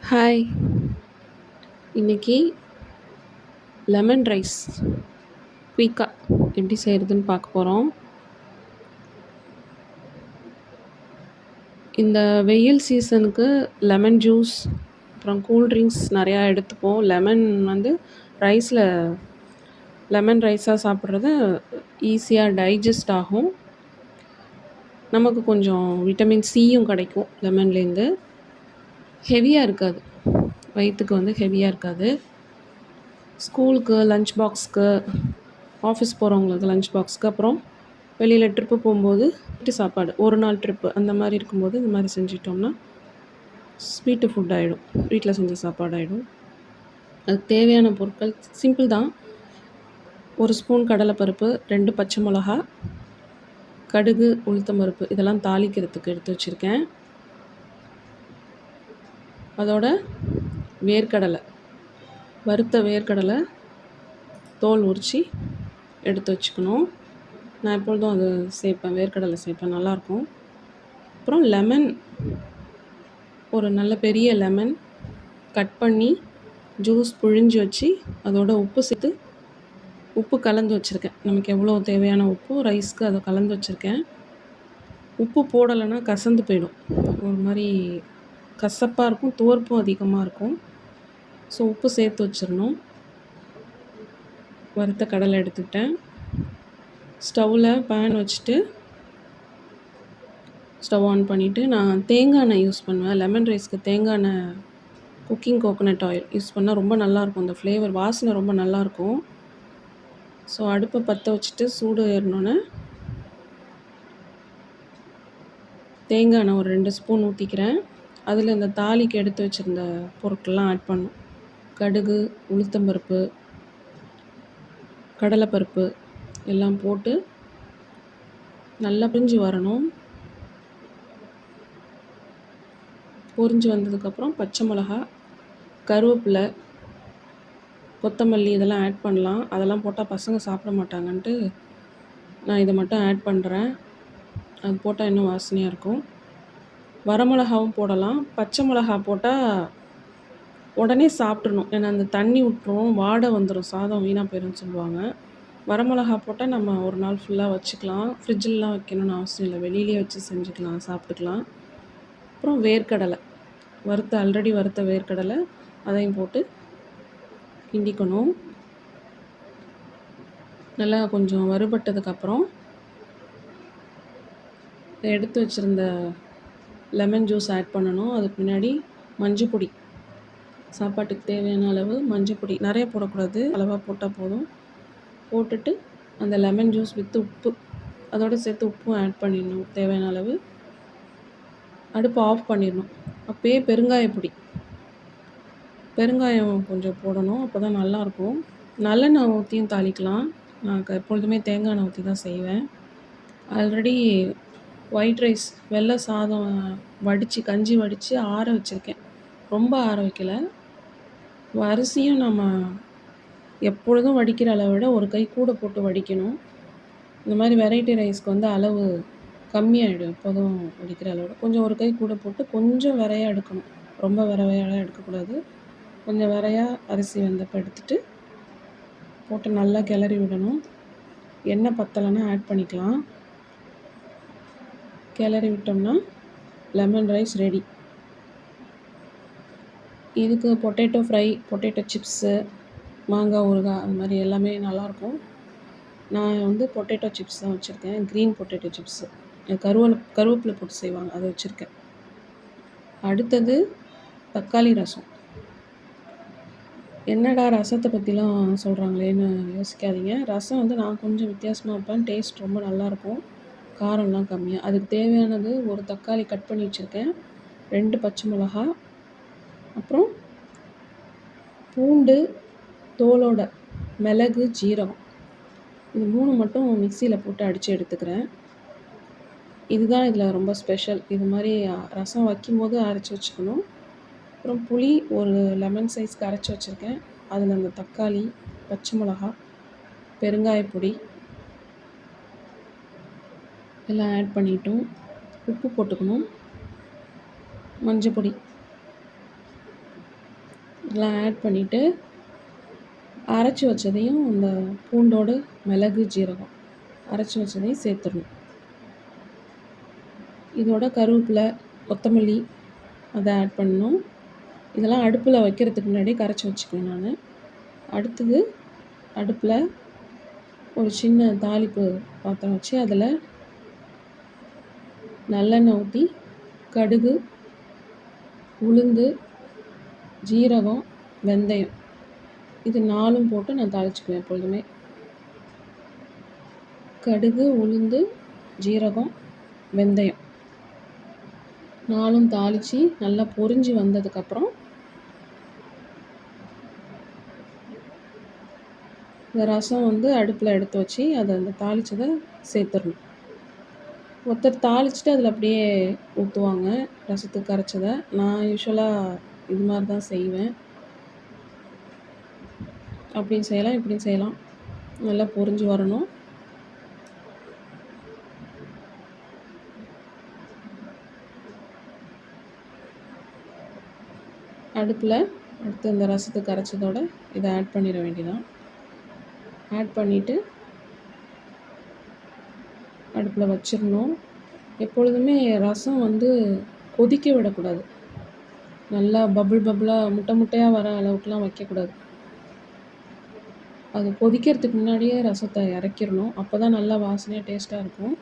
Hi. இன்னைக்கு lemon rice குயிக்கா எப்படி செய்கிறதுன்னு பார்க்க போகிறோம். இந்த வெயில் சீசனுக்கு லெமன் ஜூஸ் அப்புறம் கூல் ட்ரிங்க்ஸ் நிறையா எடுத்துப்போம். வந்து ரைஸில் லெமன் ரைஸாக சாப்பிட்றது ஈஸியாக டைஜஸ்ட் ஆகும். நமக்கு கொஞ்சம் விட்டமின் சியும் கிடைக்கும் லெமன்லேருந்து. ஹெவியாக இருக்காது, வயிற்றுக்கு ஹெவியாக இருக்காது. ஸ்கூலுக்கு லஞ்ச் பாக்ஸ்க்கு, ஆஃபீஸ் போகிறவங்களுக்கு லஞ்ச் பாக்ஸ்க்கு, அப்புறம் வெளியில் ட்ரிப்பு போகும்போது வீட்டு சாப்பாடு ஒரு நாள் ட்ரிப்பு அந்த மாதிரி இருக்கும்போது இந்த மாதிரி செஞ்சிட்டோம்னா ஸ்வீட்டு ஃபுட் ஆகிடும், வீட்டில் செஞ்ச சாப்பாடு ஆகிடும். அதுக்கு தேவையான பொருட்கள் சிம்பிள் தான். 1 ஸ்பூன் கடலைப்பருப்பு, 2 பச்சை மிளகா, கடுகு, உளுத்தம்பருப்பு இதெல்லாம் தாளிக்கிறதுக்கு எடுத்து வச்சுருக்கேன். அதோட வேர்க்கடலை, வறுத்த வேர்க்கடலை தோல் உரித்து எடுத்து வச்சுக்கணும். நான் எப்பொழுதும் அது சேர்ப்பேன், வேர்க்கடலை சேர்ப்பேன், நல்லாயிருக்கும். அப்புறம் லெமன், ஒரு நல்ல பெரிய லெமன் கட் பண்ணி ஜூஸ் புழிஞ்சு வச்சு அதோட உப்பு சேர்த்து உப்பு கலந்து வச்சுருக்கேன். நமக்கு எவ்வளோ தேவையான உப்பு ரைஸ்க்கு அதை கலந்து வச்சுருக்கேன். உப்பு போடலைன்னா கசந்து போயிடும், ஒரு மாதிரி கசப்பாக இருக்கும், துவர்ப்பும் அதிகமாக இருக்கும். ஸோ உப்பு சேர்த்து வச்சிடணும். வறுத்த கடலை எடுத்துக்கிட்டேன். ஸ்டவ்வில் பேன் வச்சுட்டு ஸ்டவ் ஆன் பண்ணிவிட்டு நான் தேங்காய் எண்ணெய் யூஸ் பண்ணுவேன். லெமன் ரைஸ்க்கு தேங்காய் எண்ணெய், குக்கிங் கோகோனட் ஆயில் யூஸ் பண்ணால் ரொம்ப நல்லாயிருக்கும். அந்த ஃப்ளேவர் வாசனை ரொம்ப நல்லாயிருக்கும். ஸோ அடுப்பை பற்ற வச்சுட்டு சூடு ஏறினோன்னே தேங்காய் எண்ணெய் ஒரு 2 ஸ்பூன் ஊற்றிக்கிறேன். அதில் இந்த தாளிக்கு எடுத்து வச்சுருந்த பொருட்கள்லாம் ஆட் பண்ணணும். கடுகு, உளுத்தம்பருப்பு, கடலைப்பருப்பு எல்லாம் போட்டு நல்லா பொரிஞ்சு வரணும். பொரிஞ்சு வந்ததுக்கப்புறம் பச்சை மிளகா, கருவேப்பிலை, கொத்தமல்லி இதெல்லாம் ஆட் பண்ணலாம். அதெல்லாம் போட்டால் பசங்க சாப்பிட மாட்டாங்கன்ட்டு நான் இதை மட்டும் ஆட் பண்ணுறேன். அது போட்டால் இன்னும் வாசனையாக இருக்கும். வரமிளகாவும் போடலாம். பச்சை மிளகா போட்டால் உடனே சாப்பிட்றணும், ஏன்னா அந்த தண்ணி விட்டுரும், வாடை வந்துடும், சாதம் வீணாக போயிடும்னு சொல்லுவாங்க. வரமிளகா போட்டால் நம்ம ஒரு நாள் ஃபுல்லாக வச்சுக்கலாம், ஃப்ரிட்ஜிலலாம் வைக்கணும்னு அவசியம் இல்லை, வெளியிலே வச்சு செஞ்சுக்கலாம், சாப்பிட்டுக்கலாம். அப்புறம் வேர்க்கடலை ஆல்ரெடி வறுத்த வேர்க்கடலை அதையும் போட்டு கிண்டிக்கணும். நல்லா கொஞ்சம் வறுபட்டதுக்கப்புறம் எடுத்து வச்சுருந்த லெமன் ஜூஸ் ஆட் பண்ணணும். அதுக்கு முன்னாடி மஞ்சள் பொடி, சாப்பாட்டுக்கு தேவையான அளவு மஞ்சள் பொடி, நிறைய போடக்கூடாது, அளவாக போட்டால் போதும். போட்டுட்டு அந்த லெமன் ஜூஸ் வித் உப்பு, அதோடு சேர்த்து உப்பும் ஆட் பண்ணிடணும் தேவையான அளவு. அடுப்பு ஆஃப் பண்ணிடணும். அப்போயே பெருங்காயம் கொஞ்சம் போடணும், அப்போ தான் நல்லாயிருக்கும். நல்லெண்ணெய் ஊற்றியும் தாளிக்கலாம். நான் எப்பொழுதுமே தேங்காய் எண்ணெய் ஊற்றி தான் செய்வேன். ஆல்ரெடி ஒயிட் ரைஸ், வெள்ளை சாதம் கஞ்சி வடித்து ஆற வச்சுருக்கேன். ரொம்ப ஆற வைக்கலை. அரிசியும் நம்ம எப்பொழுதும் வடிக்கிற அளவை விட ஒரு கை கூட போட்டு வடிக்கணும். இந்த மாதிரி வெரைட்டி ரைஸ்க்கு அளவு கம்மியாகிடும், எப்போதும் வடிக்கிற அளவோட கொஞ்சம் ஒரு கை கூட போட்டு கொஞ்சம் விரையாக எடுக்கணும். ரொம்ப விரைவையாக எடுக்கக்கூடாது. கொஞ்சம் விரையாக அரிசி வெந்தப்போ எடுத்துகிட்டு போட்டு நல்லா கிளறி விடணும். எண்ணெய் பத்தலைன்னா ஆட் பண்ணிக்கலாம். கிளறி விட்டோம்னா லெமன் ரைஸ் ரெடி. இதுக்கு பொட்டேட்டோ ஃப்ரை, பொட்டேட்டோ சிப்ஸு, மாங்காய் ஊறுகாய் அது மாதிரி எல்லாமே நல்லாயிருக்கும். நான் பொட்டேட்டோ சிப்ஸ் தான் வச்சுருக்கேன், க்ரீன் பொட்டேட்டோ சிப்ஸு, கருவேப்பிலை போட்டு செய்வாங்க, அதை வச்சுருக்கேன். அடுத்தது தக்காளி ரசம். என்னடா ரசத்தை பற்றிலாம் சொல்கிறாங்களேன்னு யோசிக்காதீங்க. ரசம் நான் கொஞ்சம் வித்தியாசமாக வைப்பேன், டேஸ்ட் ரொம்ப நல்லாயிருக்கும், காரம்லாம் கம்மியாக. அதுக்கு தேவையானது ஒரு தக்காளி கட் பண்ணி வச்சுருக்கேன், 2 பச்சை மிளகா, அப்புறம் பூண்டு தோலோட, மிளகு, ஜீரகம், இது 3 மட்டும் மிக்சியில் போட்டு அடித்து எடுத்துக்கிறேன். இதுதான் இதில் ரொம்ப ஸ்பெஷல். இது மாதிரி ரசம் வைக்கும்போது அரைச்சி வச்சுக்கணும். அப்புறம் புளி ஒரு லெமன் சைஸ்க்கு அரைச்சி வச்சுருக்கேன். அதில் அந்த தக்காளி, பச்சை மிளகா, பெருங்காயப்பொடி எல்லாம் ஆட் பண்ணிட்டோம். உப்பு போட்டுக்கணும், மஞ்சள் பொடி, இதெல்லாம் ஆட் பண்ணிவிட்டு அரைச்சி வச்சதையும் இந்த பூண்டோடு மிளகு ஜீரகம் அரைச்சி வச்சதையும் சேர்த்துடணும். இதோட கருவேப்பிலை கொத்தமல்லி அதை ஆட் பண்ணணும். இதெல்லாம் அடுப்பில் வைக்கிறதுக்கு முன்னாடி கரைச்சி வச்சுக்குவேன் நான். அடுத்தது அடுப்பில் ஒரு சின்ன தாளிப்பு பாத்திரம் வச்சு அதில் நல்லெண்ணெய் ஊற்றி கடுகு, உளுந்து, ஜீரகம், வெந்தயம் இது 4ம் போட்டு நான் தாளிச்சுக்குவேன் எப்பொழுதுமே. கடுகு, உளுந்து, ஜீரகம், வெந்தயம் 4ம் தாளித்து நல்லா பொரிஞ்சு வந்ததுக்கப்புறம் இந்த ரசம் அடுப்பில் எடுத்து வச்சு அதை அந்த தாளித்ததை சேர்த்துடணும். ஒருத்தர் தாளிச்சுட்டு அதில் அப்படியே ஊற்றுவாங்க ரசத்துக்கு கரைச்சதை. நான் யூஸ்வலாக இது மாதிரி தான் செய்வேன். அப்படியும் செய்யலாம், இப்படியும் செய்யலாம். நல்லா பொரிஞ்சு வரணும். அடுப்பில் அடுத்து இந்த ரசத்துக்கு கரைச்சதோட இதை ஆட் பண்ணிட வேண்டியதான். ஆட் பண்ணிவிட்டு அடுப்பில் வச்சிடணும். எப்பொழுதுமே ரசம் கொதிக்க விடக்கூடாது. நல்லா பபுளாக முட்டையாக வர அளவுக்குலாம் வைக்கக்கூடாது. அது கொதிக்கிறதுக்கு முன்னாடியே ரசத்தை இறக்கிடணும். அப்போ தான் நல்லா வாசனையாக டேஸ்ட்டாக இருக்கும்.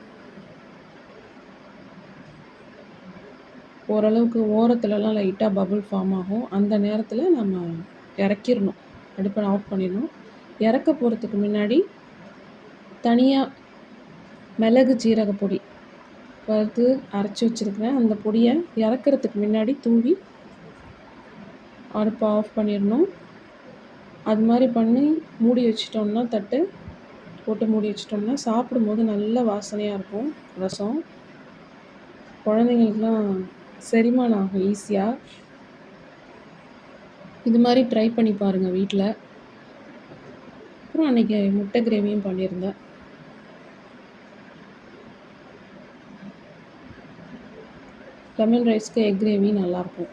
ஓரளவுக்கு ஓரத்துலலாம் லைட்டாக பபுள் ஃபார்ம் ஆகும். அந்த நேரத்தில் நம்ம இறக்கிடணும். அடுப்பை ஆஃப் பண்ணிடணும். இறக்க போகிறதுக்கு முன்னாடி தனியாக மிளகு ஜீரக பொடி வறுத்து அரைச்சி வச்சுருக்கிறேன். அந்த பொடியை இறக்கிறதுக்கு முன்னாடி தூவி அடுப்பை ஆஃப் பண்ணிடணும். அது மாதிரி பண்ணி மூடி வச்சிட்டோம்னா, தட்டு போட்டு மூடி வச்சிட்டோம்னா சாப்பிடும்போது நல்ல வாசனையாக இருக்கும் ரசம். குழந்தைங்களுக்குலாம் செரிமானம் ஆகும் ஈஸியாக. இது மாதிரி ட்ரை பண்ணி பாருங்கள் வீட்டில். அப்புறம் அன்றைக்கி முட்டை கிரேவியும் பண்ணியிருந்தேன். லெமன் ரைஸ்க்கு எக் கிரேவி நல்லாயிருக்கும்.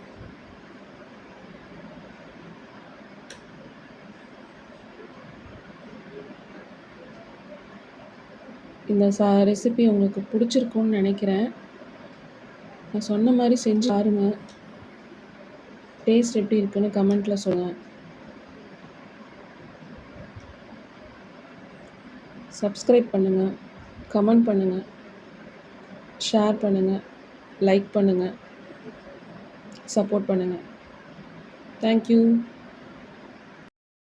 இந்த ரெசிபி உங்களுக்கு பிடிச்சிருக்கும்னு நினைக்கிறேன். நான் சொன்ன மாதிரி செஞ்சு பாருங்க. டேஸ்ட் எப்படி இருக்குன்னு கமெண்ட்டில் சொல்லுங்கள். சப்ஸ்கிரைப் பண்ணுங்கள், கமெண்ட் பண்ணுங்கள், ஷேர் பண்ணுங்கள், லைக் பண்ணுங்கள், சப்போர்ட் பண்ணுங்கள். தேங்க்யூ.